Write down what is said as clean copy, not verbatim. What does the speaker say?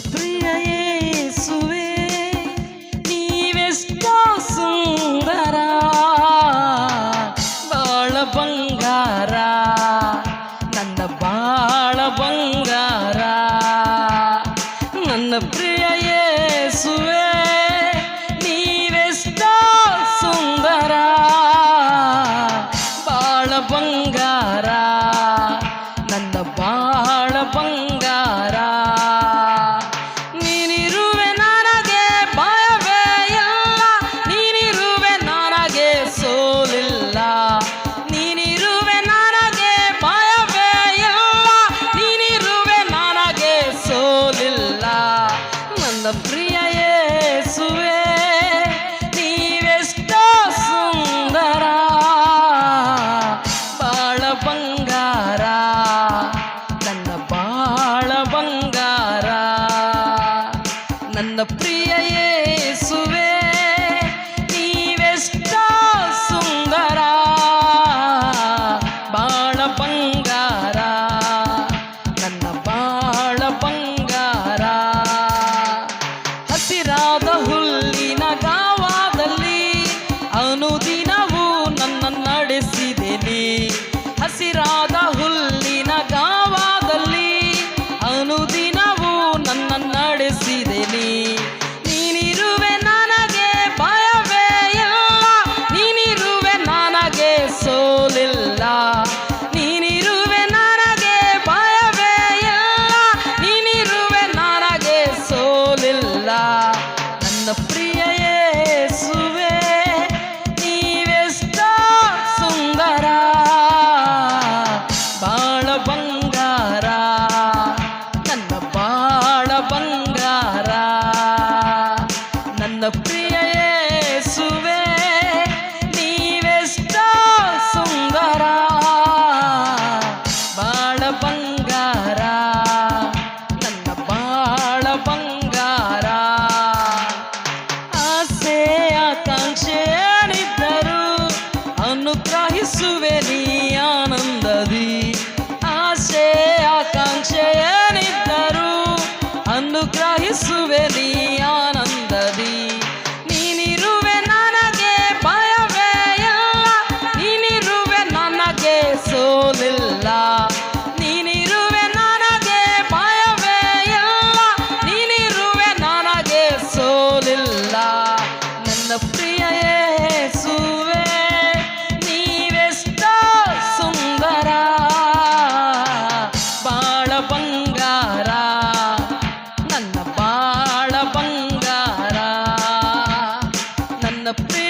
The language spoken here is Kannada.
ಪ್ರಿಯ ಯೇಸುವೇ ನೀವೆಷ್ಟೋ ಸುಂದರ ಬಾಳ ಬಂಗಾರ ನನ್ನ ಬಾಳ ಬಂಗಾರ ನನ್ನ ಪ್ರಿಯ ಯೇಸುವೇ ನೀವೆಷ್ಟೋ ಸುಂದರ ಬಾಳ ಬಂಗಾರ ನನ್ನ ಬಾಳ ಬಂಗಾರ ನೀನಿರುವೆ ನನಗೆ ಭಯವೇ ಇಲ್ಲ ನೀನಿರುವೆ ನನಗೆ ಸೋಲಿಲ್ಲ ನೀನಿರುವೆ ನನಗೆ ಭಯವೇ ಇಲ್ಲ ನೀನಿರುವೆ ನನಗೆ ಸೋಲಿಲ್ಲ ನನ್ನ ಪ್ರಿಯ ಯೇಸುವೇ ನೀವೆಷ್ಟೋ ಸುಂದರ ಬಾಳ ಬಂಗಾರ ನನ್ನ ಬಾಳ ಬಂಗಾರ ನನ್ನ ಪ್ರಿಯ ಯೇಸುವೇ ನೀವೆಷ್ಟೋ ಸುಂದರ ಬಾಳ ಬಂಗಾರ ನನ್ನ ಬಾಳ ಬಂಗಾರ ಹಸಿರಾದ ಹುಲ್ಲಿನ ಗಾವದಲ್ಲಿ ಅನುದಿನವೂ ನನ್ನ ನಡೆಸಿದೆನಿ ಹಸಿರಾದ ಹುಲ್ಲಿನ ಗಾವದಲ್ಲಿ ಅನುದಿನವೂ ನನ್ನ ನಡೆಸಿದೆನಿ ನೀನಿರುವೆ ನನಗೆ ಭಯವೇ ಇಲ್ಲ ನೀನಿರುವೆ ನನಗೆ ಸೋಲಿಲ್ಲ ನೀನಿರುವೆ ನನಗೆ ಭಯವೇ ಇಲ್ಲ ನೀನಿರುವೆ ನನಗೆ ಸೋಲಿಲ್ಲ ನನ್ನ ಪ್ರಿಯ ಯೇಸುವೇ ನೀವೆಷ್ಟೋ ಸುಂದರ ಬಾಳ ಬಂಗಾರ ನನ್ನ ಬಾಳ ಬಂಗಾರ ನನ್ನ ಪ್ರಿಯ ಯೇಸುವೇ ನೀವೆಷ್ಟೋ ಸುಂದರ ಬಾಳ ಬಂಗಾರ ನನ್ನ ಬಾಳ ಬಂಗಾರ ಆಸೆ ಆಕಾಂಕ್ಷೆ ಏನಿದ್ದರೂ ಅನುಗ್ರಹಿಸುವೆ ನೀ ಆನಂದದಿ ಆಸೆ ಆಕಾಂಕ್ಷೆ ಏನಿದ್ದರೂ ಅನುಗ್ರಹಿಸುವೆ ನೀ ಆನಂದದಿ ನೀನಿರುವೆ ನನಗೆ ಭಯವೇ ಇಲ್ಲ ನೀನಿರುವೆ ನನಗೆ ಸೋಲಿಲ್ಲ ನೀನಿರುವೆ ನನಗೆ ಭಯವೇ ಇಲ್ಲ ನೀನಿರುವೆ ನನಗೆ ಸೋಲಿಲ್ಲ ನನ್ನ ಪ್ರಿಯ ಯೇಸುವೇ ನೀವೆಷ್ಟೋ ಸುಂದರ ಬಾಳ ಬಂಗಾರ ನನ್ನ ಬಾಳ ಬಂಗಾರ ನನ್ನ ಪ್ರಿಯ